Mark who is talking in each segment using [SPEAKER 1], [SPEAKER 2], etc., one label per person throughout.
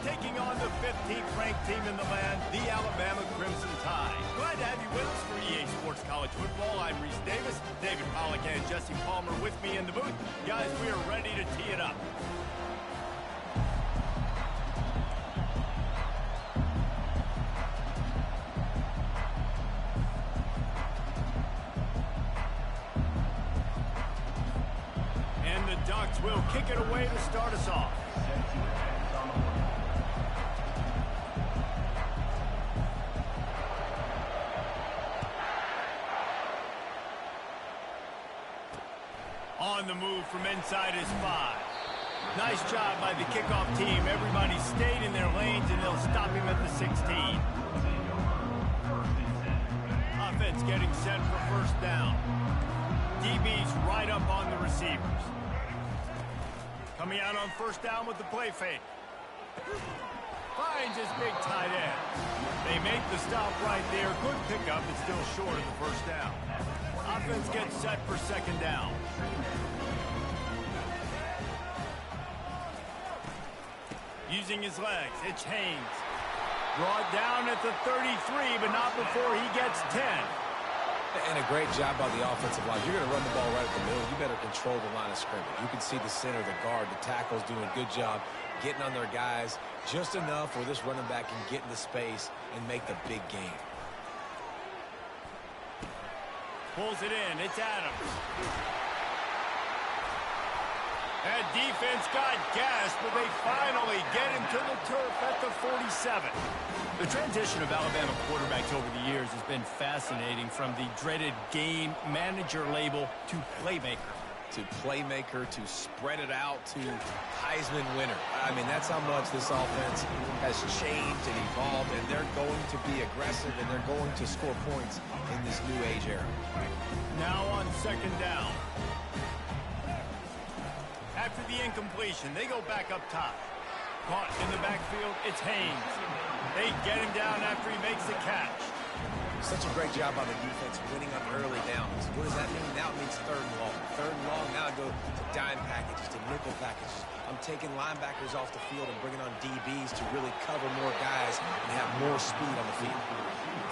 [SPEAKER 1] taking on the 15th ranked team in the land, the Alabama Crimson Tide. Glad to have you with us for EA Sports College Football. I'm Reese Davis, David Pollack and Jesse Palmer with me in the booth. Guys, we are ready to tee it up. And the Ducks will kick it away to start us off. On the move from inside his 5. Nice job by the kickoff team. Everybody stayed in their lanes, and they'll stop him at the 16. Offense getting set for first down. DB's right up on the receivers. Coming out on first down with the play fake. Finds his big tight end. They make the stop right there. Good pickup, but still short of the first down. Offense gets set for second down. Using his legs, it's Haynes. Brought down at the 33, but not before he gets 10.
[SPEAKER 2] And a great job by the offensive line. You're going to run the ball right at the middle. You better control the line of scrimmage. You can see the center, the guard, the tackles doing a good job getting on their guys just enough where this running back can get into space and make the big game.
[SPEAKER 1] Pulls it in. It's Adams. That defense got gassed, but they finally get him to the turf at the 47. The transition of Alabama quarterbacks over the years has been fascinating, from the dreaded game manager label to playmaker.
[SPEAKER 2] To playmaker, to spread it out, to Heisman winner. I mean, that's how much this offense has changed and evolved, and they're going to be aggressive, and they're going to score points in this new age era.
[SPEAKER 1] Now on second down. After the incompletion, they go back up top. Caught in the backfield, it's Haynes. They get him down after he makes the catch.
[SPEAKER 2] Such a great job by the defense winning on early downs. What does that mean? Now it means third and long. Third and long, now I go to dime packages, to nickel packages. I'm taking linebackers off the field and bringing on DBs to really cover more guys and have more speed on the field.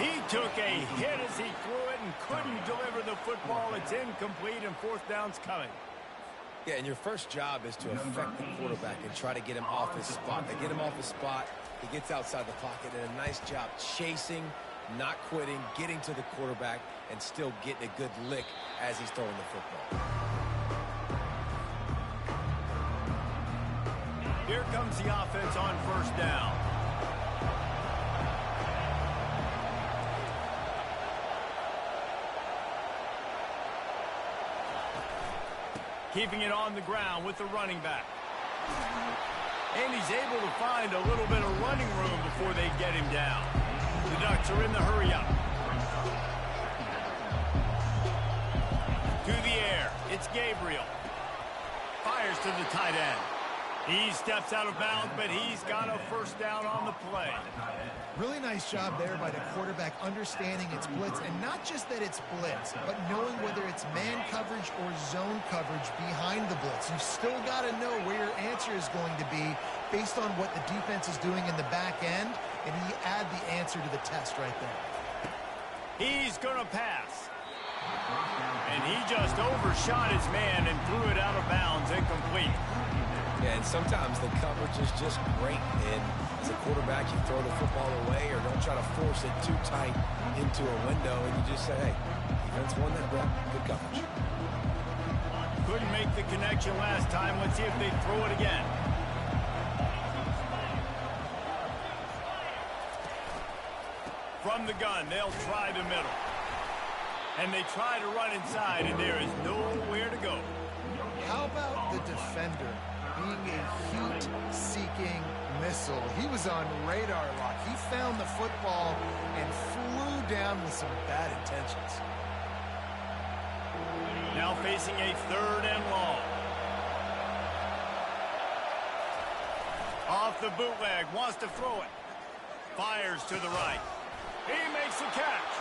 [SPEAKER 1] He took a hit as he threw it and couldn't deliver the football. It's incomplete, and fourth down's coming.
[SPEAKER 2] Yeah, and your first job is to affect the quarterback and try to get him off his spot. They get him off his spot, he gets outside the pocket, and a nice job chasing, not quitting, getting to the quarterback, and still getting a good lick as he's throwing the football.
[SPEAKER 1] Here comes the offense on first down. Keeping it on the ground with the running back. And he's able to find a little bit of running room before they get him down. The Ducks are in the hurry-up. To the air, it's Gabriel. Fires to the tight end. He steps out of bounds, but he's got a first down on the play.
[SPEAKER 3] Really nice job there by the quarterback, understanding it's blitz, and not just that it's blitz, but knowing whether it's man coverage or zone coverage behind the blitz. You've still got to know where your answer is going to be based on what the defense is doing in the back end, and he add the answer to the test right there.
[SPEAKER 1] He's going to pass. And he just overshot his man and threw it out of bounds, incomplete.
[SPEAKER 2] Yeah, and sometimes the coverage is just great. And as a quarterback, you throw the football away or don't try to force it too tight into a window, and you just say, hey, defense won that ball. Good coverage.
[SPEAKER 1] Couldn't make the connection last time. Let's see if they throw it again. From the gun, they'll try the middle. And they try to run inside, and there is nowhere to go.
[SPEAKER 3] How about the defender being a heat-seeking missile? He was on radar lock. He found the football and flew down with some bad intentions.
[SPEAKER 1] Now facing a third and long. Off the bootleg, wants to throw it. Fires to the right. He makes the catch.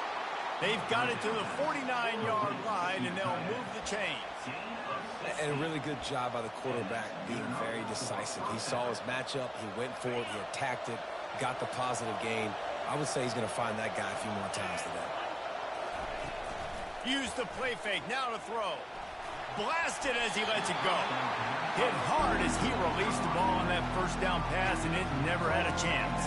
[SPEAKER 1] They've got it to the 49-yard line, and they'll move the chains.
[SPEAKER 2] And a really good job by the quarterback being very decisive. He saw his matchup, he went for it, he attacked it, got the positive gain. I would say he's going to find that guy a few more times today.
[SPEAKER 1] Use the play fake, now to throw. Blasted as he lets it go. Hit hard as he released the ball on that first down pass, and it never had a chance.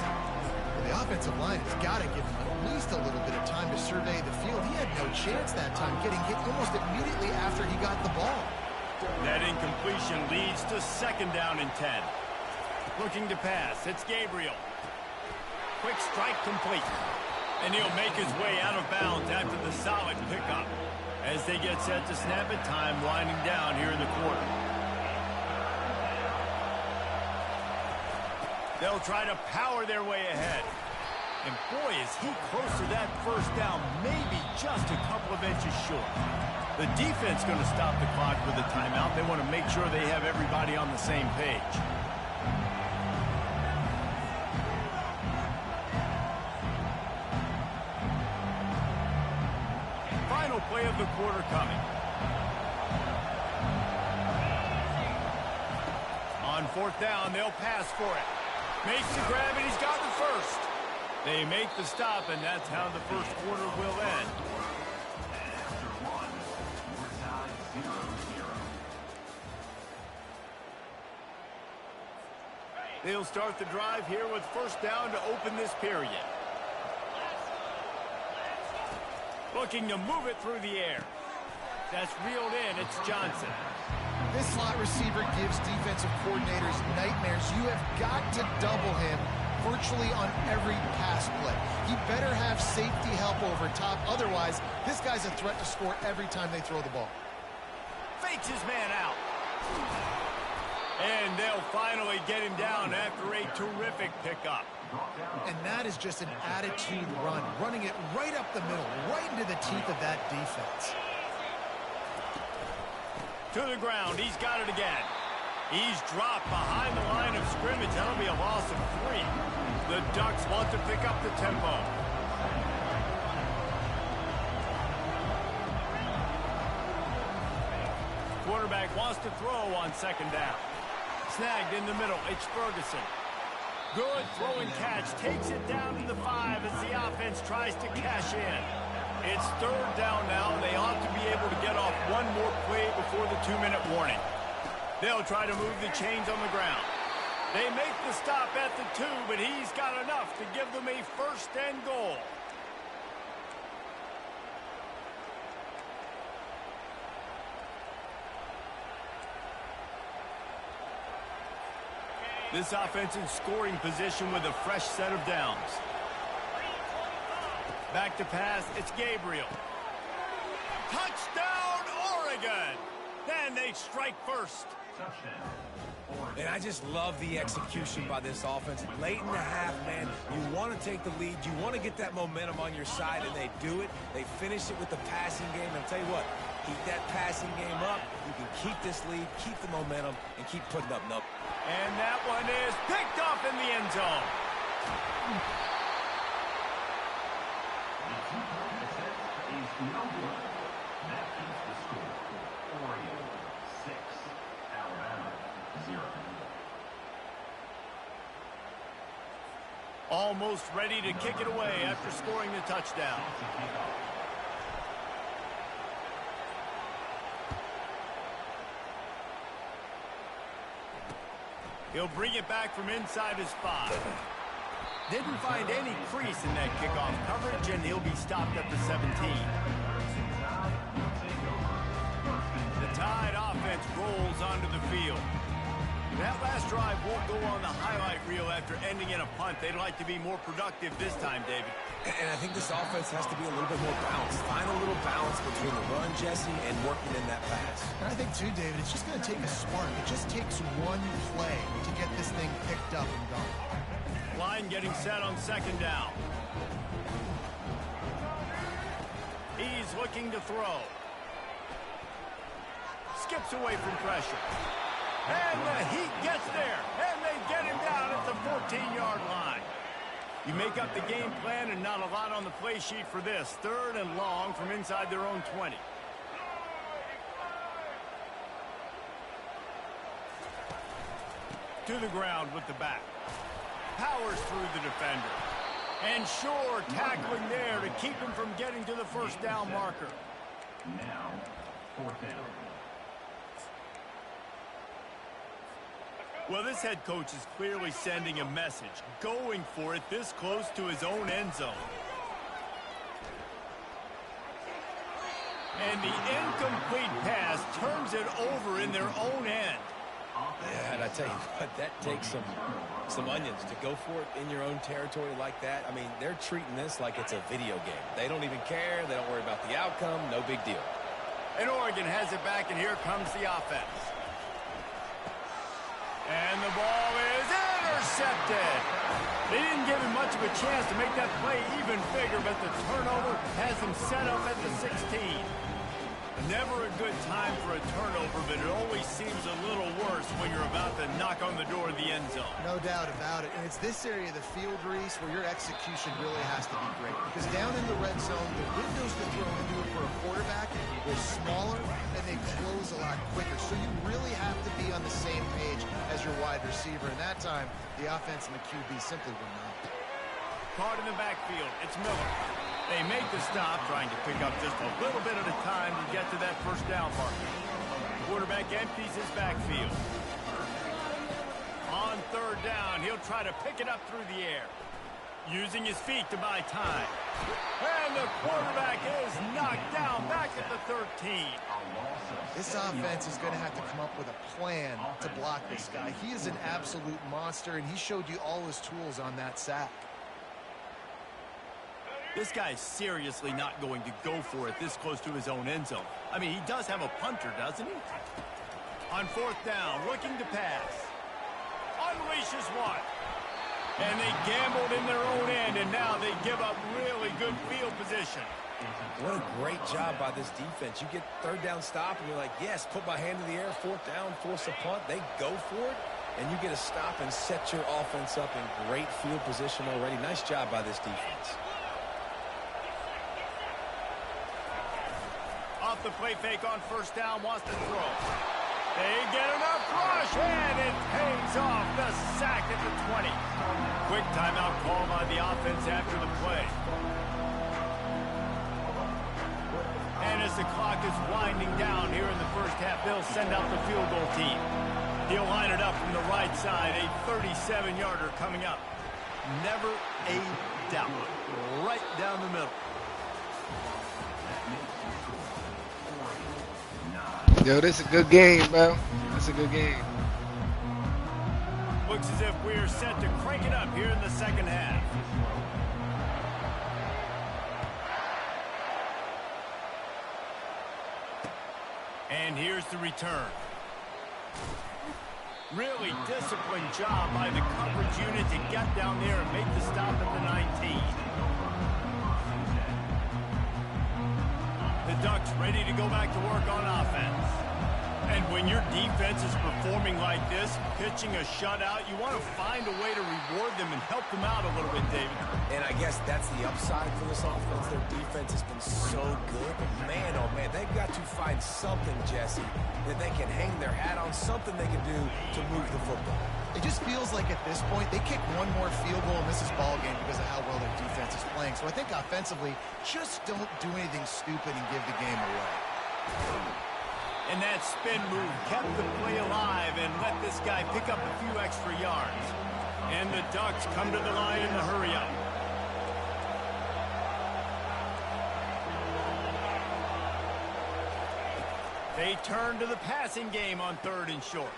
[SPEAKER 3] The offensive line has got to give him at least a little bit of time to survey the field. He had no chance that time, getting hit almost immediately after he got the ball.
[SPEAKER 1] That incompletion leads to 2nd down and 10. Looking to pass, it's Gabriel. Quick strike complete. And he'll make his way out of bounds after the solid pickup. As they get set to snap it, time winding down here in the quarter. They'll try to power their way ahead. And boy, is he close to that first down, maybe just a couple of inches short. The defense going to stop the clock with a timeout. They want to make sure they have everybody on the same page. Final play of the quarter coming. On 4th down, they'll pass for it. Makes the grab, and he's got the first. They make the stop, and that's how the first quarter will end. They'll start the drive here with 1st down to open this period. Looking to move it through the air. That's reeled in. It's Johnson.
[SPEAKER 3] This slot receiver gives defensive coordinators nightmares. You have got to double him virtually on every pass play. He better have safety help over top. Otherwise, this guy's a threat to score every time they throw the ball.
[SPEAKER 1] Fakes his man out. And they'll finally get him down after a terrific pickup.
[SPEAKER 3] And that is just an attitude run, running it right up the middle, right into the teeth of that defense.
[SPEAKER 1] To the ground, he's got it again. He's dropped behind the line of scrimmage. That'll be a loss of 3. The Ducks want to pick up the tempo. Quarterback wants to throw on 2nd down. Snagged in the middle, it's Ferguson. Good throw and catch, takes it down to the 5 as the offense tries to cash in. It's 3rd down now, and they ought to be able to get off one more play before the 2-minute warning. They'll try to move the chains on the ground. They make the stop at the 2, but he's got enough to give them a 1st and goal. This offense in scoring position with a fresh set of downs. Back to pass, it's Gabriel. Touchdown, Oregon! Then they strike first.
[SPEAKER 2] And I just love the execution by this offense. Late in the half, man, you want to take the lead. You want to get that momentum on your side, and they do it. They finish it with the passing game. And I'll tell you what, keep that passing game up. You can keep this lead, keep the momentum, and keep putting up numbers.
[SPEAKER 1] And that one is picked off in the end zone. Almost ready to kick it away after scoring the touchdown. He'll bring it back from inside his 5. Didn't find any crease in that kickoff coverage, and he'll be stopped at the 17. The Tide offense rolls onto the field. That last drive won't go on the highlight reel after ending in a punt. They'd like to be more productive this time, David.
[SPEAKER 2] And I think this offense has to be a little bit more balanced. Find a little balance between the run, Jesse, and working in that pass.
[SPEAKER 3] And I think, too, David, it's just going to take a spark. It just takes one play to get this thing picked up and going.
[SPEAKER 1] Line getting set on 2nd down. He's looking to throw. Skips away from pressure. And the Heat gets there, and they get him down at the 14-yard line. You make up the game plan and not a lot on the play sheet for this. 3rd and long from inside their own 20. To the ground with the back. Powers through the defender. And sure, tackling there to keep him from getting to the first down marker.
[SPEAKER 4] Now, 4th down.
[SPEAKER 1] Well, this head coach is clearly sending a message, going for it this close to his own end zone. And the incomplete pass turns it over in their own end.
[SPEAKER 2] Yeah, and I tell you what, that takes some onions to go for it in your own territory like that. I mean, they're treating this like it's a video game. They don't even care. They don't worry about the outcome. No big deal.
[SPEAKER 1] And Oregon has it back, and here comes the offense. And the ball is intercepted. They didn't give him much of a chance to make that play even bigger, but the turnover has him set up at the 16. Never a good time for a turnover, but it always seems a little worse when you're about to knock on the door of the end zone.
[SPEAKER 3] No doubt about it. And it's this area of the field, Reese, where your execution really has to be great. Because down in the red zone, the windows to throw into it for a quarterback are smaller, and they close a lot quicker. So you really have to be on the same page as your wide receiver. And that time, the offense and the QB simply were not.
[SPEAKER 1] Caught in the backfield, it's Miller. They make the stop, trying to pick up just a little bit at a time to get to that first down marker. Quarterback empties his backfield. On 3rd down, he'll try to pick it up through the air. Using his feet to buy time. And the quarterback is knocked down back at the 13.
[SPEAKER 3] This offense is going to have to come up with a plan to block this guy. He is an absolute monster, and he showed you all his tools on that sack.
[SPEAKER 1] This guy's seriously not going to go for it this close to his own end zone. I mean, he does have a punter, doesn't he? On 4th down, looking to pass. Unleashes one. And they gambled in their own end, and now they give up really good field position.
[SPEAKER 2] What a great job by this defense. You get 3rd down stop, and you're like, yes, put my hand in the air, 4th down, force a punt. They go for it, and you get a stop and set your offense up in great field position already. Nice job by this defense.
[SPEAKER 1] Off the play fake on 1st down, wants to throw. They get enough rush, and it pays off. The sack at the 20. Quick timeout call by the offense after the play. And as the clock is winding down here in the first half, they'll send out the field goal team. He'll line it up from the right side, a 37-yarder coming up. Never a doubt. Right down the middle.
[SPEAKER 5] Yo, this is a good game, bro. That's a good game.
[SPEAKER 1] Looks as if we are set to crank it up here in the second half. And here's the return. Really disciplined job by the coverage unit to get down there and make the stop at the 19. The Ducks ready to go back to work on offense. And when your defense is performing like this, pitching a shutout, you want to find a way to reward them and help them out a little bit, David.
[SPEAKER 2] And I guess that's the upside for this offense. Their defense has been so good. But man, oh man, they've got to find something, Jesse, that they can hang their hat on, something they can do to move the football.
[SPEAKER 3] It just feels like at this point, they kick one more field goal and miss this ball game because of how well their defense is playing. So I think offensively, just don't do anything stupid and give the game away.
[SPEAKER 1] And that spin move kept the play alive and let this guy pick up a few extra yards. And the Ducks come to the line in the hurry-up. They turn to the passing game on 3rd and short.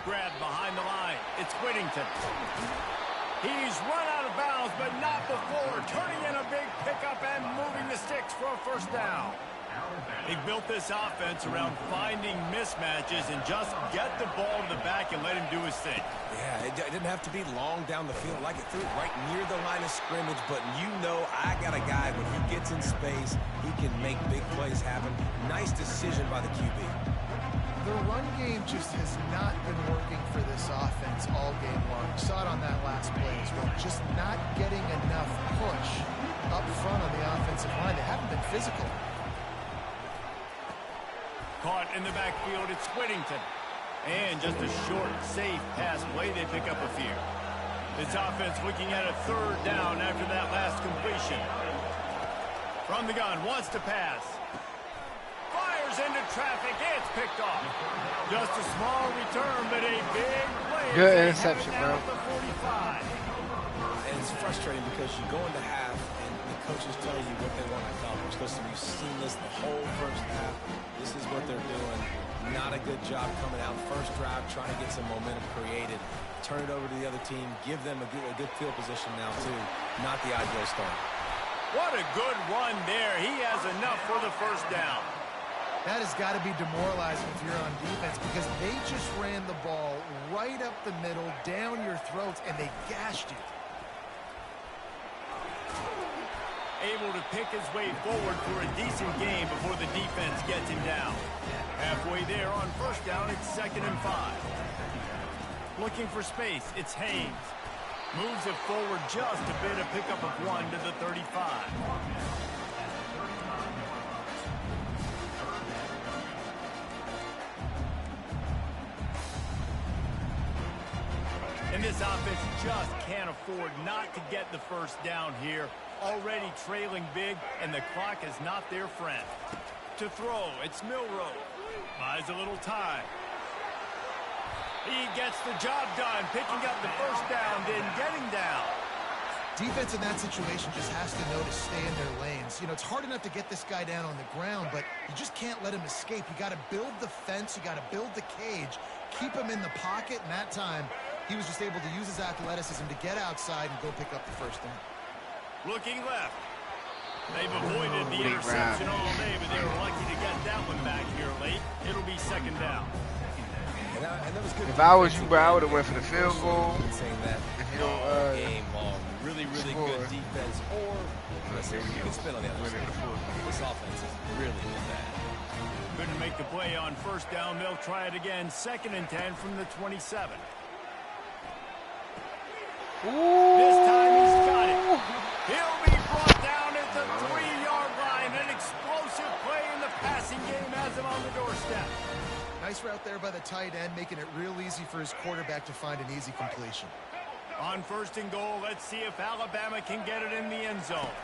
[SPEAKER 1] Grab behind the line. It's Whittington. He's run out of bounds, but not before. Turning in a big pickup and moving the sticks for a first down. He built this offense around finding mismatches and just get the ball to the back and let him do his thing.
[SPEAKER 2] Yeah, it didn't have to be long down the field. Like it threw it right near the line of scrimmage, but you know I got a guy when he gets in space, he can make big plays happen. Nice decision by the QB.
[SPEAKER 3] The run game just has not been working for this offense all game long. You saw it on that last play as well. just not getting enough push up front on the offensive line. They haven't been physical.
[SPEAKER 1] Caught in the backfield, it's Whittington. And just a short, safe pass play, they pick up a few. This offense looking at a third down after that last completion. From the gun, wants to pass. Fires into traffic, it's picked off. Just a small return, but a big play.
[SPEAKER 5] Good interception, bro.
[SPEAKER 2] And it's frustrating because you go into half and the coaches tell you what they want to accomplish. Listen, we've seen this the whole first half. This is what they're doing. Not a good job coming out. First drive, trying to get some momentum created. Turn it over to the other team. Give them a good field position now, too. Not the ideal start.
[SPEAKER 1] What a good run there. He has enough for the first down.
[SPEAKER 3] That has got to be demoralizing if you're on defense because they just ran the ball right up the middle, down your throats, and they gashed you.
[SPEAKER 1] Able to pick his way forward for a decent game before the defense gets him down. Halfway there on first down, it's 2nd and 5. Looking for space, it's Haynes. Moves it forward just a bit, a pickup of 1 to the 35. And this offense just can't afford not to get the first down here. Already trailing big, and the clock is not their friend. To throw, it's Milroe. Buys a little time. He gets the job done, picking up the first down, then getting down.
[SPEAKER 3] Defense in that situation just has to know to stay in their lanes. You know, it's hard enough to get this guy down on the ground, but you just can't let him escape. You got to build the fence. You got to build the cage. Keep him in the pocket, and that time he was just able to use his athleticism to get outside and go pick up the first down.
[SPEAKER 1] Looking left. They've avoided the interception all day, but they were lucky to get that one back here late. It'll be 2nd down.
[SPEAKER 2] And that was good.
[SPEAKER 5] If I was you, bro, I would have went for the field goal.
[SPEAKER 2] Saying that
[SPEAKER 5] If you don't,
[SPEAKER 2] game long, really
[SPEAKER 5] score.
[SPEAKER 2] good defense, or listen, you can spin on the other side. This offense is really bad.
[SPEAKER 1] Couldn't make the play on first down. They'll try it again. 2nd and 10 from the 27. This time he's got it. He'll be brought down at the 3-yard line. An explosive play in the passing game has him on the doorstep.
[SPEAKER 3] Nice route there by the tight end, making it real easy for his quarterback to find an easy completion.
[SPEAKER 1] On 1st and goal, let's see if Alabama can get it in the end zone.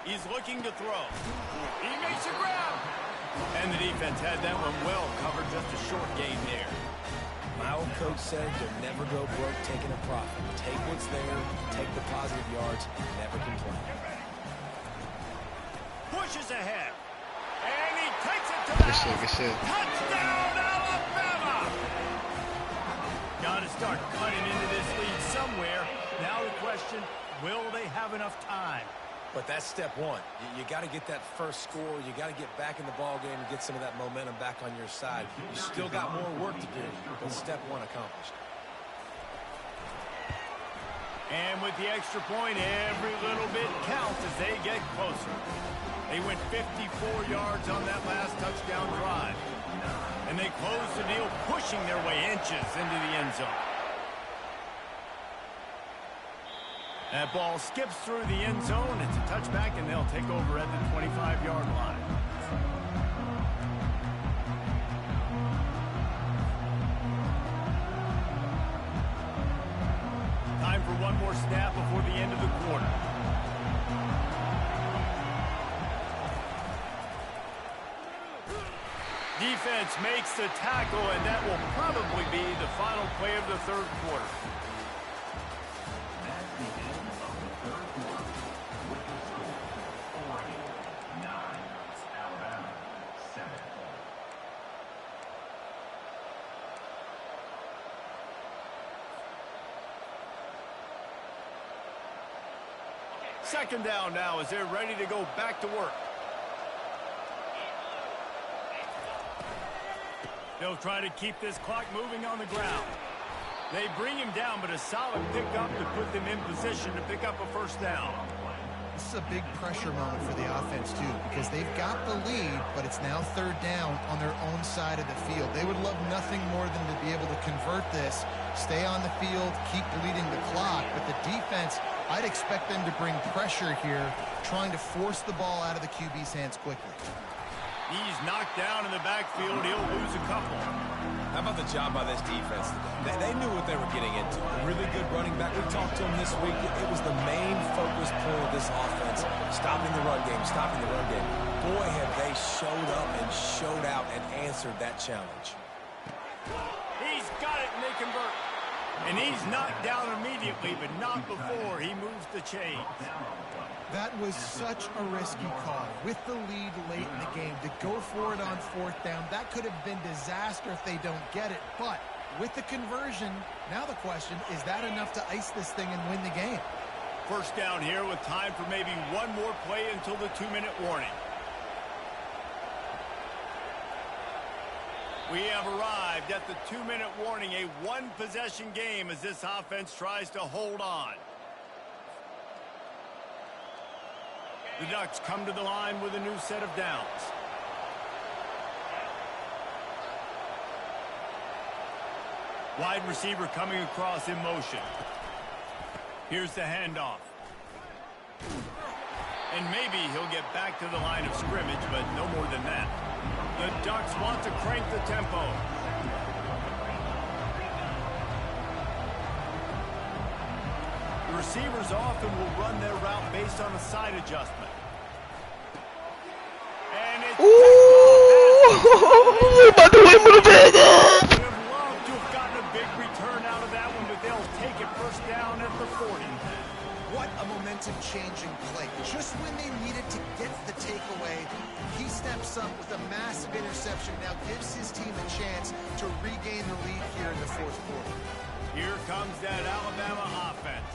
[SPEAKER 1] He's looking to throw. He makes a grab. And the defense had that one well covered. Just a short gain there.
[SPEAKER 2] My old coach said you'll never go broke taking a profit. Take what's there, take the positive yards, never complain.
[SPEAKER 1] Pushes ahead. And he takes it to the house.
[SPEAKER 5] Good shit.
[SPEAKER 1] Touchdown, Alabama! Got to start cutting into this lead somewhere. Now the question, will they have enough time?
[SPEAKER 2] But that's step one. You got to get that first score. You got to get back in the ball game and get some of that momentum back on your side. You still got more work to do, but step one accomplished.
[SPEAKER 1] And with the extra point, every little bit counts as they get closer. They went 54 yards on that last touchdown drive. And they close the deal, pushing their way inches into the end zone. That ball skips through the end zone. It's a touchback, and they'll take over at the 25-yard line. Time for one more snap before the end of the quarter. Defense makes the tackle, and that will probably be the final play of the 3rd quarter. Second down now as they're ready to go back to work. They'll try to keep this clock moving on the ground. They bring him down, but a solid pickup to put them in position to pick up a first down.
[SPEAKER 3] This is a big pressure moment for the offense, too, because they've got the lead, but it's now 3rd down on their own side of the field. They would love nothing more than to be able to convert this, stay on the field, keep bleeding the clock, but the defense defense, I'd expect them to bring pressure here, trying to force the ball out of the QB's hands quickly.
[SPEAKER 1] He's knocked down in the backfield. He'll lose a couple.
[SPEAKER 2] How about the job by this defense today? They knew what they were getting into. A really good running back. We talked to him this week. It was the main focus point of this offense, stopping the run game, stopping the run game. Boy, have they showed up and showed out and answered that challenge.
[SPEAKER 1] He's got it, and they convert. And he's knocked down immediately, but not before he moves the chains.
[SPEAKER 3] That was such a risky call. With the lead late in the game, to go for it on 4th down, that could have been disaster if they don't get it. But with the conversion, now the question, is that enough to ice this thing and win the game?
[SPEAKER 1] First down here with time for maybe one more play until the 2-minute warning. We have arrived at the 2-minute warning, a one-possession game as this offense tries to hold on. The Ducks come to the line with a new set of downs. Wide receiver coming across in motion. Here's the handoff. And maybe he'll get back to the line of scrimmage, but no more than that. The Ducks want to crank the tempo. The receivers often will run their route based on a side adjustment. And it's...
[SPEAKER 5] Ooh! About to win with a big.
[SPEAKER 1] Would have loved to have gotten a big return out of that one, but they'll take it first down at the 40.
[SPEAKER 3] What a momentum-changing play. Just when they needed to get the takeaway, he steps up with a massive interception, now gives his team a chance to regain the lead here in the 4th quarter.
[SPEAKER 1] Here comes that Alabama offense.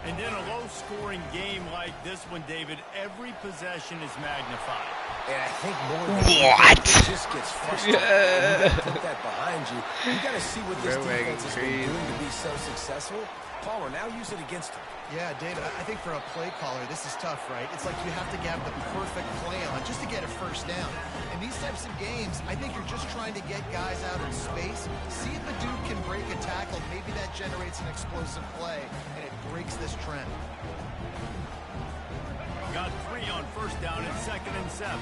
[SPEAKER 1] And in a low-scoring game like this one, David, every possession is magnified.
[SPEAKER 2] And I think more than
[SPEAKER 5] what?
[SPEAKER 2] It just gets frustrating. You got to put that behind you. You got to see what this defense has been doing to be so successful. Palmer, now use it against him.
[SPEAKER 3] Yeah, David, I think for a play caller, this is tough, right? It's like you have to have the perfect play on just to get a first down. In these types of games, I think you're just trying to get guys out in space, see if a dude can break a tackle. Maybe that generates an explosive play, and it breaks this trend.
[SPEAKER 1] Got 3 on first down and 2nd and 7.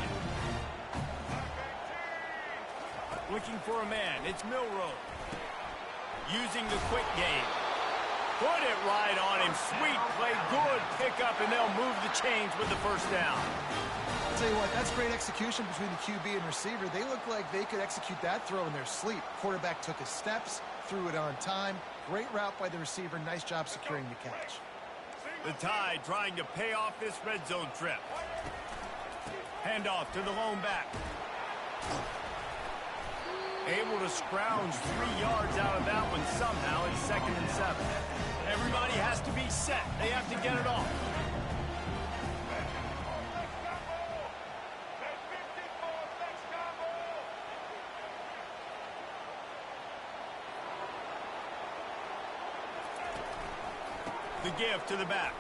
[SPEAKER 1] Looking for a man. It's Milroe. Using the quick game. Put it right on him. Sweet play. Good pickup, and they'll move the chains with the first down.
[SPEAKER 3] I'll tell you what, that's great execution between the QB and receiver. They look like they could execute that throw in their sleep. Quarterback took his steps, threw it on time. Great route by the receiver. Nice job securing the catch.
[SPEAKER 1] The Tide trying to pay off this red zone trip. Handoff to the lone back. Able to scrounge 3 yards out of that one somehow. It's 2nd and 7. Everybody has to be set. They have to get it off. The give to the back.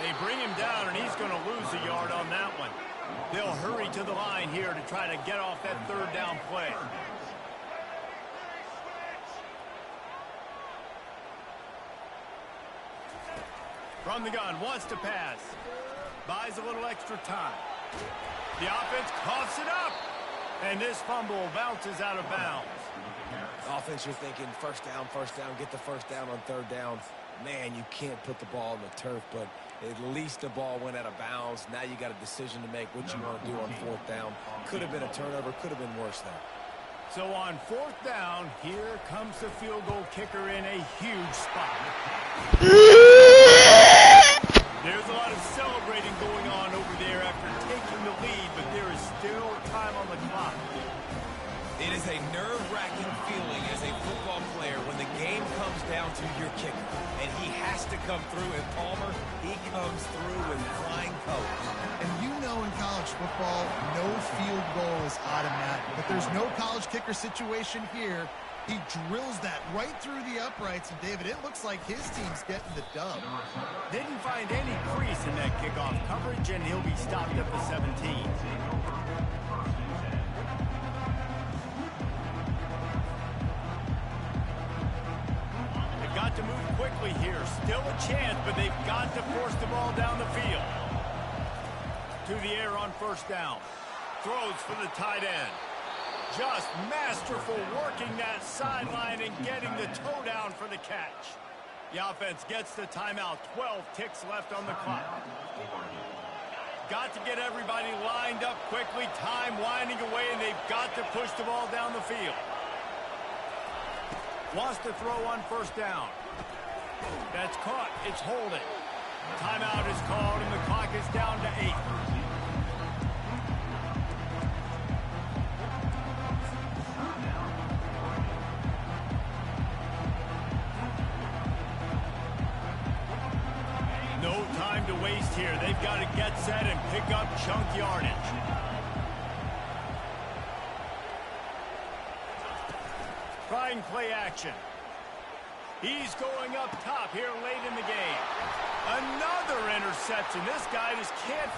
[SPEAKER 1] They bring him down, and he's going to lose a yard on that one. They'll hurry to the line here to try to get off that 3rd down play. From the gun, wants to pass. Buys a little extra time. The offense coughs it up. And this fumble bounces out of bounds.
[SPEAKER 2] Offense, you're thinking first down, get the first down on 3rd down. Man, you can't put the ball on the turf, but at least the ball went out of bounds. Now you got a decision to make what you want to do on 4th down. Could have been a turnover, could have been worse there.
[SPEAKER 1] So on 4th down, here comes the field goal kicker in a huge spot. There's a lot of celebrating going on over there after taking the lead, but there is still time on the clock.
[SPEAKER 2] It is a nerve-wracking feeling as a football player when the game comes down to your kicker. And he has to come through, and Palmer, he comes through with flying colors.
[SPEAKER 3] And you know in college football, no field goal is automatic. But there's no college kicker situation here. He drills that right through the uprights. And, David, it looks like his team's getting the dub.
[SPEAKER 1] Didn't find any crease in that kickoff coverage, and he'll be stopped at the 17. Got to move quickly here. Still a chance, but they've got to force the ball down the field. To the air on first down. Throws for the tight end. Just masterful working that sideline and getting the toe down for the catch. The offense gets the timeout. 12 ticks left on the clock. Got to get everybody lined up quickly. Time winding away, and they've got to push the ball down the field. Wants to throw on first down. That's caught. It's holding. Timeout is called, and the clock is down to 8. No time to waste here. They've got to get set and pick up chunk yardage. Trying play action. He's going up top here late in the game. Another interception. This guy just can't